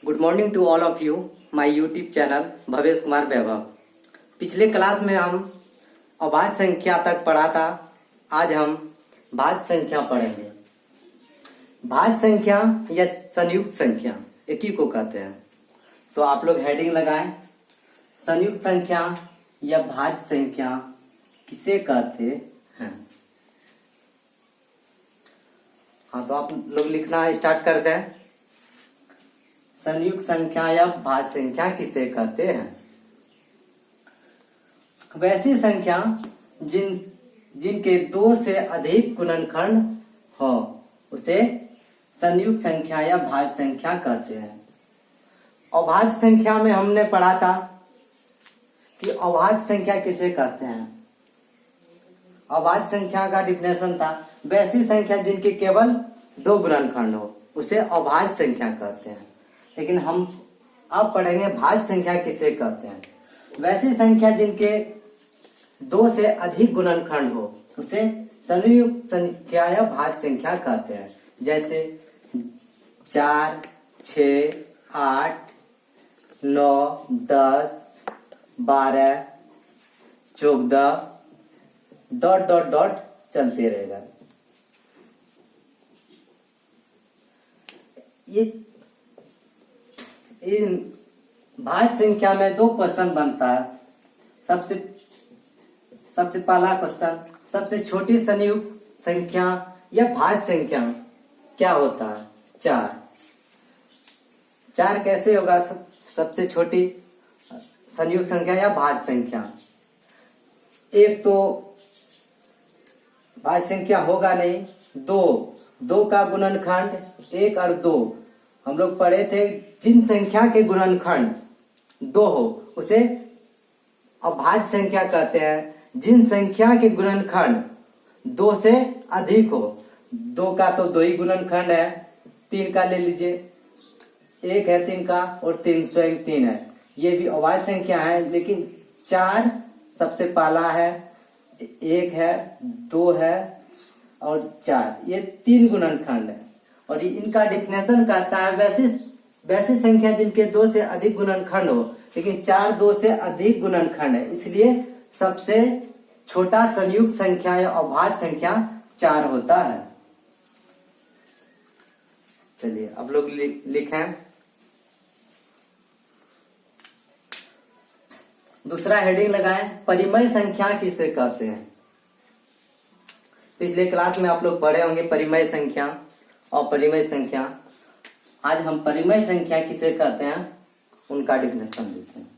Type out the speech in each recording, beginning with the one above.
Good morning to all of you my YouTube channel Bhavesh Kumar Vaibhav. पिछले class में हम अभाज्य संख्या तक पढ़ा था। आज हम भाज्य संख्या पढ़ेंगे। भाज्य संख्या या संयुक्त संख्या एक ही को कहते हैं। तो आप लोग हेडिंग लगाएं, संयुक्त संख्या या भाज्य संख्या किसे कहते हैं। हाँ, तो आप लोग लिखना स्टार्ट करते हैं। संयुक्त संख्या या भाज्य संख्या किसे कहते हैं। वैसी संख्या जिनके दो से अधिक गुणनखंड हो उसे संयुक्त संख्या या भाज्य संख्या कहते हैं। अभाज्य संख्या में हमने पढ़ा था कि अभाज्य संख्या किसे कहते हैं। अभाज्य संख्या का डिफिनेशन था वैसी संख्या जिनके केवल दो गुणनखंड हो उसे अभाज्य संख्या कहते हैं। लेकिन हम अब पढ़ेंगे भाज्य संख्या किसे कहते हैं। वैसी संख्या जिनके दो से अधिक गुणनखंड हो उसे संयुक्त संख्या या भाज्य संख्या कहते हैं। जैसे 4, 6, 8, 9, 10, 12, 14 ... चलते रहेगा। इन भाज्य संख्या में दो क्वेश्चन बनता है। सबसे पहला क्वेश्चन, सबसे छोटी संयुक्त संख्या या भाज्य संख्या क्या होता है। 4 कैसे होगा सबसे छोटी संयुक्त संख्या या भाज्य संख्या। एक तो भाज्य संख्या होगा नहीं। 2 का गुणनखंड 1 और 2 हम लोग पढ़े थे। जिन संख्या के गुणनखंड 2 हो उसे अभाज्य संख्या कहते हैं। जिन संख्या के गुणनखंड 2 से अधिक हो, 2 का तो 2 ही गुणनखंड है। 3 का ले लीजिए, 1 है 3 का और 3 स्वयं 3 है। ये भी अभाज्य संख्या है। लेकिन 4 सबसे पहला है, 1 है, 2 है और 4, ये 3 गुणनखंड है। और इनका डिफिनेशन कहता है वैसी संख्या जिनके 2 से अधिक गुणनखंड हो, लेकिन 4 2 से अधिक गुणनखंड है, इसलिए सबसे छोटा संयुक्त संख्या या अभाज्य संख्या 4 होता है। चलिए अब लोग लिखें। दूसरा हेडिंग लगाएं, परिमेय संख्या किसे कहते हैं। पिछले क्लास में आप लोग पढ़े होंगे परिमेय संख्या और परिमेय संख्या। आज हम परिमेय संख्या किसे कहते हैं उनका डिफिनेशन लिखते हैं।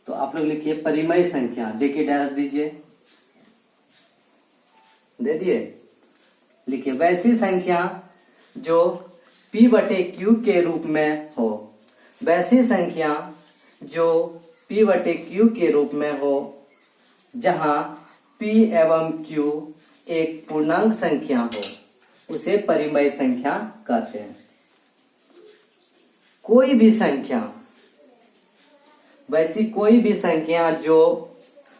तो आप लोग लिखिए परिमेय संख्या, देखिए डैश दीजिए, दे दिए। लिखिए वैसी संख्या जो P/Q के रूप में हो। वैसी संख्या जो P/Q के रूप में हो जहां P एवं Q एक पूर्णांक संख्या हो उसे परिमेय संख्या कहते हैं। कोई भी संख्या, वैसी कोई भी संख्या जो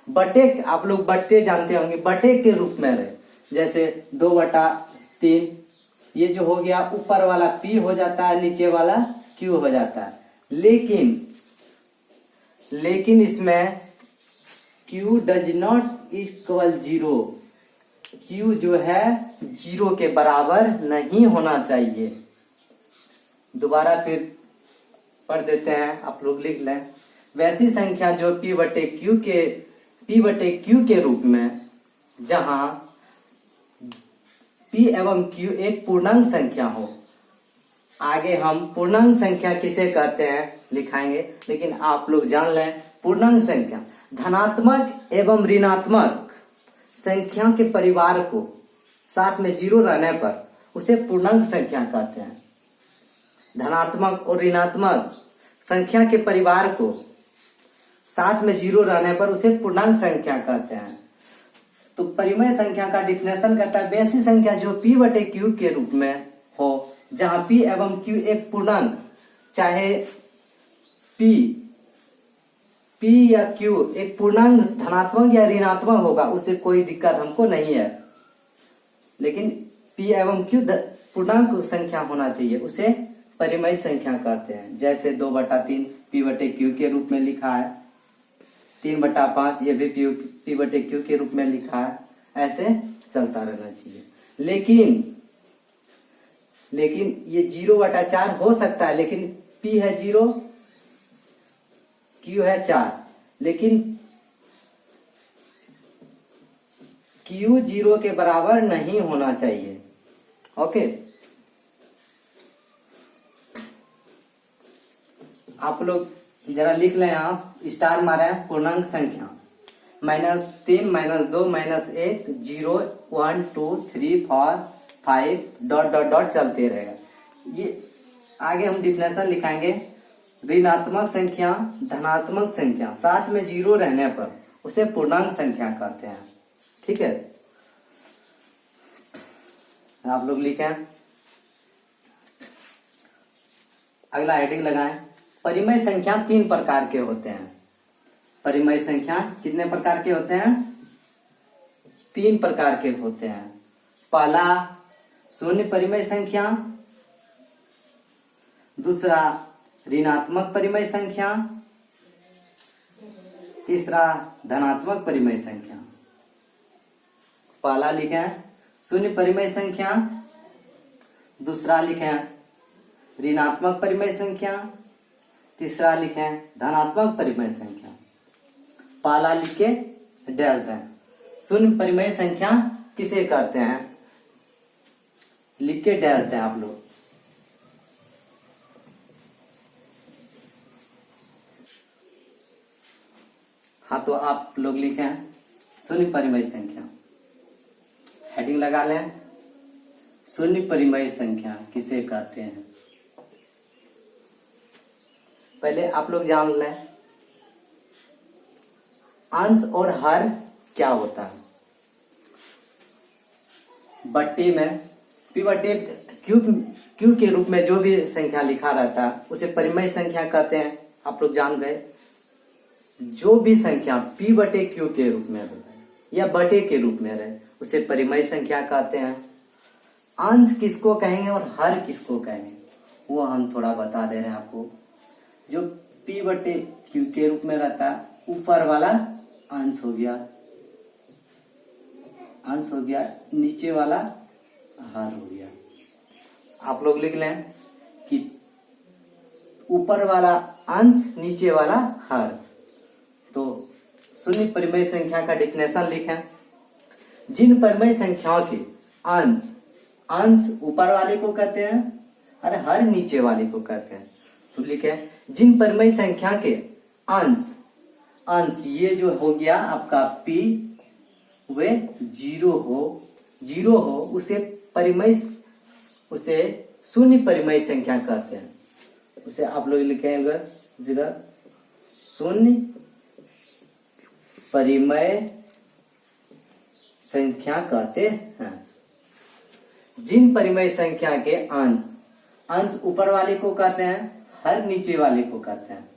बटे, आप लोग बट्टे जानते होंगे, बटे के रूप में रहे। जैसे 2/3, ये जो हो गया ऊपर वाला P हो जाता है, नीचे वाला Q हो जाता है। लेकिन इसमें Q does not equal 0। Q जो है 0 के बराबर नहीं होना चाहिए। दोबारा फिर पढ़ देते हैं, आप लोग लिख लें। वैसी संख्या जो P/Q के रूप में जहां P एवं Q एक पूर्णांक संख्या हो। आगे हम पूर्णांक संख्या किसे कहते हैं लिखाएंगे, लेकिन आप लोग जान लें पूर्णांक संख्या धनात्मक एवं ऋणात्मक संख्या के परिवार को साथ में 0 रहने पर उसे पूर्णांक संख्या कहते हैं। धनात्मक और ऋणात्मक संख्या के परिवार को साथ में 0 रहने पर उसे पूर्णांक संख्या कहते हैं। तो परिमेय संख्या का डिफिनेशन कहता है वैसी संख्या जो P/Q के रूप में हो जहां P एवं Q एक पूर्णांक, चाहे P या Q एक पूर्णांक धनात्मक या ऋणात्मक होगा, उसे कोई दिक्कत हमको नहीं है। लेकिन P एवं Q पूर्णांक संख्या होना चाहिए, उसे परिमेय संख्या कहते हैं। जैसे 2/3 P/Q के रूप में लिखा है, 3/5 ये भी P/Q के रूप में लिखा है। ऐसे चलता रहना चाहिए। लेकिन ये 0/4 हो सकता है, लेकिन P है 0, Q है 4, लेकिन Q 0 के बराबर नहीं होना चाहिए। ओके, आप लोग जरा लिख लें। आप स्टार मारे पूर्णांक संख्या -3 -2 -1 0 1 2 3 4 5 ... चलते रहेगा। ये आगे हम डिफिनेशन लिखाएंगे। ऋणात्मक संख्या, धनात्मक संख्या, साथ में 0 रहने पर उसे पूर्णांक संख्या कहते हैं। ठीक है, आप लोग लिखें। अगला हेडिंग लगाएं। परिमेय संख्या 3 प्रकार के होते हैं। परिमेय संख्या कितने प्रकार के होते हैं? 3 प्रकार के होते हैं। पहला शून्य परिमेय संख्या, दूसरा ऋणात्मक परिमेय संख्या, तीसरा धनात्मक परिमेय संख्या। पहला लिखें शून्य परिमेय संख्या, दूसरा लिखें ऋणात्मक परिमेय संख्या, तीसरा लिखें धनात्मक परिमेय संख्या। पहला लिख के डैश दें। शून्य परिमेय संख्या किसे कहते हैं? लिख के डैश दें आप लोग। हाँ, तो आप लोग लिखें शून्य परिमेय संख्या। हेडिंग लगा लें। शून्य परिमेय संख्या किसे कहते हैं? पहले आप लोग जान लें अंश और हर क्या होता है। बट्टे में P/Q के रूप में जो भी संख्या लिखा रहता है उसे परिमेय संख्या कहते हैं। आप लोग जान गए। जो भी संख्या P/Q के रूप में रहे या बटे के रूप में रहे उसे परिमेय संख्या कहते हैं। अंश किसको कहेंगे और हर किसको कहेंगे वो हम थोड़ा बता दे रहे हैं आपको। जो P/Q के रूप में रहता है, ऊपर वाला अंश हो गया, नीचे वाला हर हो गया। आप लोग लिख लें कि ऊपर वाला अंश, नीचे वाला हर। तो शून्य परिमेय संख्या का डिफिनेशन लिखें। जिन परिमेय संख्याओं के अंश ऊपर वाले को कहते हैं और हर नीचे वाले को कहते हैं। तो लिखे जिन परिमेय संख्या के अंश ये जो हो गया आपका P वे 0 हो उसे शून्य परिमेय संख्या कहते हैं। उसे आप लोग लिखेंगे शून्य परिमेय संख्या कहते हैं। जिन परिमेय संख्या के अंश ऊपर वाले को कहते हैं, हर नीचे वाले को कहते हैं।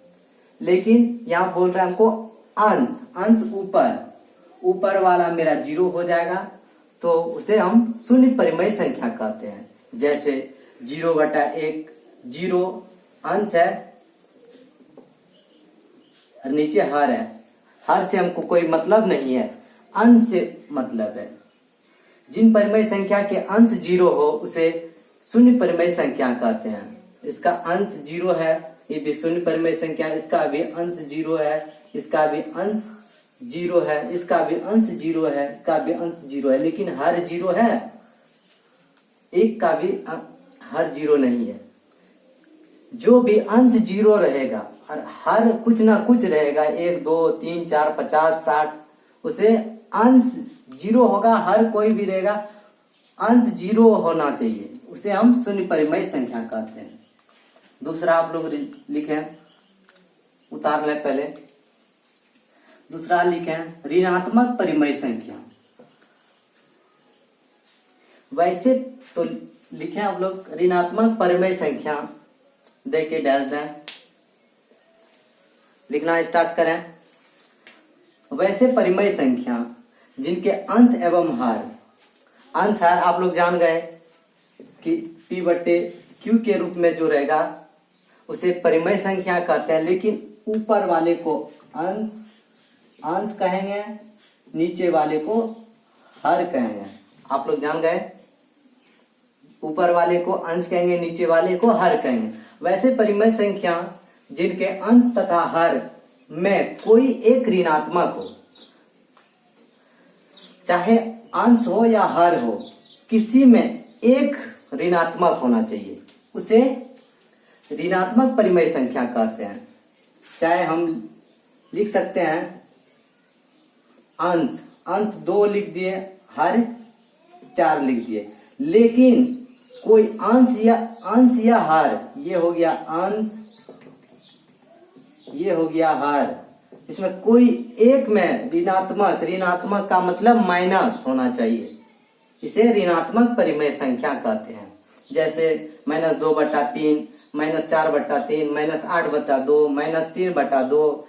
लेकिन यहां बोल रहे हैं हमको अंश ऊपर वाला मेरा 0 हो जाएगा तो उसे हम शून्य परिमेय संख्या कहते हैं। जैसे 0/1 0 अंश है और नीचे हर है। हर से हमको कोई मतलब नहीं है, अंश से मतलब है। जिन परिमेय संख्या के अंश 0 हो उसे शून्य परिमेय संख्या कहते हैं। इसका अंश 0 है, ये भी शून्य परिमेय संख्या। इसका भी अंश 0 है, इसका भी अंश 0 है, इसका भी अंश 0 है, इसका भी अंश 0 है, लेकिन हर 0 है, एक का भी हर 0 नहीं है। जो भी अंश 0 रहेगा और हर कुछ ना कुछ रहेगा, 1 2 3 4 50 60, उसे अंश 0 होगा। हर कोई भी रहेगा, अंश 0 होना चाहिए, उसे हम शून्य परिमेय संख्या कहते हैं। दूसरा आप लोग लिखें, उतार लें पहले। दूसरा लिखें ऋणात्मक परिमेय संख्या। वैसे तो लिखें आप लोग ऋणात्मक परिमेय संख्या दे के डैश दें। लिखना स्टार्ट करें। वैसे परिमेय संख्या जिनके अंश एवं हर आप लोग जान गए कि q के रूप में जो रहेगा उसे परिमेय संख्या कहते हैं, लेकिन ऊपर वाले को अंश कहेंगे, नीचे वाले को हर कहेंगे। आप लोग जान गए, ऊपर वाले को अंश कहेंगे, नीचे वाले को हर कहेंगे। वैसे परिमेय संख्या जिनके अंश तथा हर में कोई एक ऋणात्मक हो, चाहे अंश हो या हर हो, किसी में एक ऋणात्मक होना चाहिए, उसे ऋणात्मक परिमेय संख्या कहते हैं। चाहे हम लिख सकते हैं अंश 2 लिख दिए, हर 4 लिख दिए, लेकिन कोई अंश या हर, ये हो गया अंश, ये हो गया हर, इसमें कोई एक में ऋणात्मक का मतलब माइनस होना चाहिए, इसे ऋणात्मक परिमेय संख्या कहते हैं। जैसे -2/3, -4/3, -8/2, -3/2,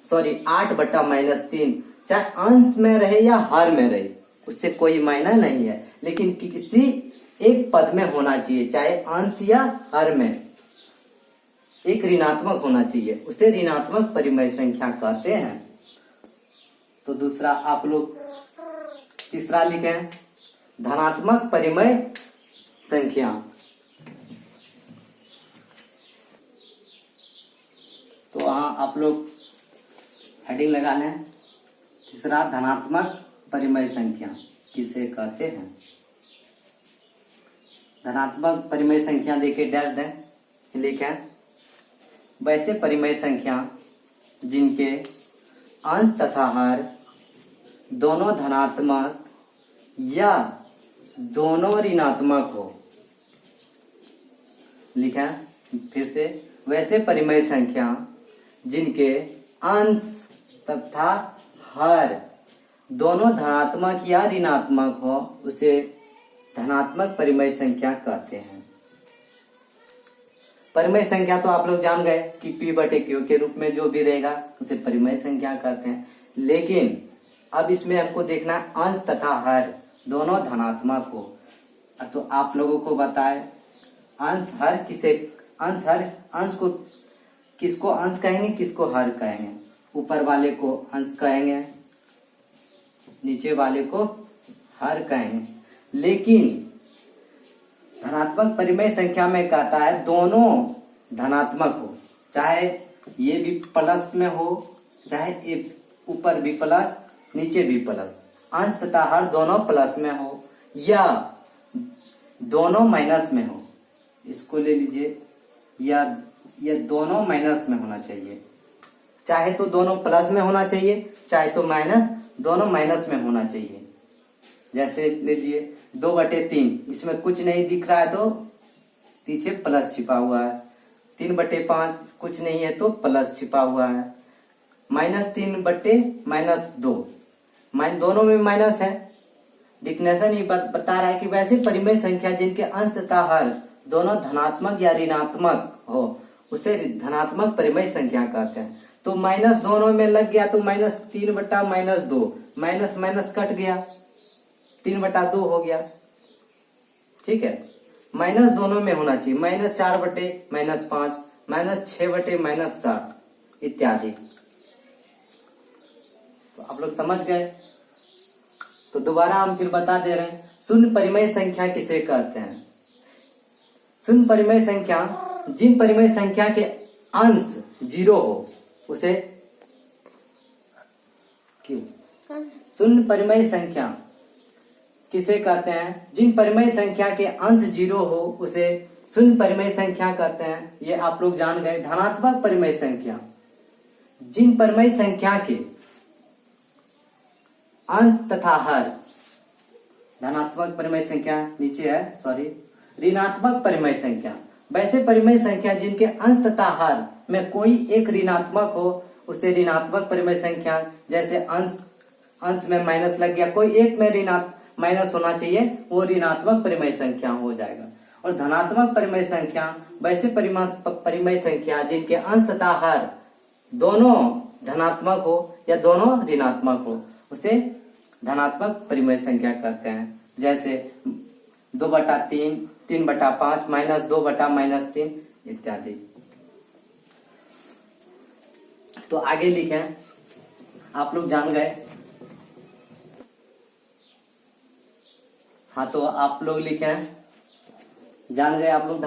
-8/-3, चाहे अंश में रहे या हर में रहे, उससे कोई मायना नहीं है, लेकिन किसी एक पद में होना चाहिए, चाहे अंश या हर में एक ऋणात्मक होना चाहिए, उसे ऋणात्मक परिमेय संख्या कहते हैं। तो दूसरा आप लोग तीसरा लिखें, धनात्मक परिमेय संख्या। तो वहां आप लोग हेडिंग लगा लें, तीसरा धनात्मक परिमेय संख्या किसे कहते हैं। धनात्मक परिमेय संख्या देके डैश दें, लिखें, वैसे परिमेय संख्या जिनके अंश तथा हर दोनों धनात्मक या दोनों ऋणात्मक हो। लिखा फिर से, वैसे परिमेय संख्या जिनके अंश तथा हर दोनों धनात्मक या ऋणात्मक हो, उसे धनात्मक परिमेय संख्या कहते हैं। परिमेय संख्या तो आप लोग जान गए कि P/Q के रूप में जो भी रहेगा उसे परिमेय संख्या कहते हैं, लेकिन अब इसमें हमको देखना है अंश तथा हर दोनों धनात्मक हो। तो आप लोगों को बताए अंश को किसको अंश कहेंगे, किसको हर कहेंगे। ऊपर वाले को अंश कहेंगे, नीचे वाले को हर कहेंगे, लेकिन धनात्मक परिमेय संख्या में कहता है दोनों धनात्मक हो, चाहे ये भी प्लस में हो, चाहे ऊपर भी प्लस नीचे भी प्लस, अंश तथा हर दोनों प्लस में हो या दोनों माइनस में हो। इसको ले लीजिए, या ये दोनों माइनस में होना चाहिए, चाहे तो दोनों प्लस में होना चाहिए, चाहे तो दोनों माइनस में होना चाहिए। जैसे ले लिए 2/3, इसमें कुछ नहीं दिख रहा है तो पीछे प्लस छिपा हुआ है। 3/5 कुछ नहीं है तो प्लस छिपा हुआ है। -3/-2, दोनों में माइनस है। डिफिनेशन ये बता रहा है कि वैसे परिमेय संख्या जिनके अंश तथा हर दोनों धनात्मक या ऋणात्मक हो, उसे धनात्मक परिमेय संख्या कहते हैं। तो माइनस दोनों में लग गया तो -3/-2, माइनस माइनस कट गया, 3/2 हो गया। ठीक है, माइनस दोनों में होना चाहिए, -4/-5, -6/-7 इत्यादि। तो आप लोग समझ गए। तो दोबारा हम फिर बता दे रहे हैं, शून्य परिमेय संख्या किसे कहते हैं। शून्य परिमेय संख्या जिन परिमेय संख्या के अंश 0 हो, उसे शून्य परिमेय संख्या किसे कहते हैं। जिन परिमेय संख्या के अंश 0 हो, उसे शून्य परिमेय संख्या कहते हैं। ये आप लोग जान गए। धनात्मक परिमेय संख्या जिन परिमेय संख्या के अंश तथा हर, धनात्मक परिमेय संख्या नीचे है, सॉरी, ऋणात्मक परिमेय संख्या, वैसे परिमेय संख्या जिनके अंश तथा हर में कोई एक ऋणात्मक हो, उसे ऋणात्मक परिमेय संख्या। जैसे अंश में माइनस लग गया, कोई एक में माइनस होना चाहिए, वो ऋणात्मक परिमेय संख्या हो जाएगा। और धनात्मक परिमेय संख्या वैसे परिमेय संख्या जिनके अंश तथा हर दोनों धनात्मक हो या दोनों ऋणात्मक हो, उसे धनात्मक परिमेय संख्या कहते हैं। जैसे 2/3, 3/5 -2/-3 इत्यादि। तो आगे लिखें, आप लोग जान गए। हाँ, तो आप लोग लिखें, जान गए आप लोग।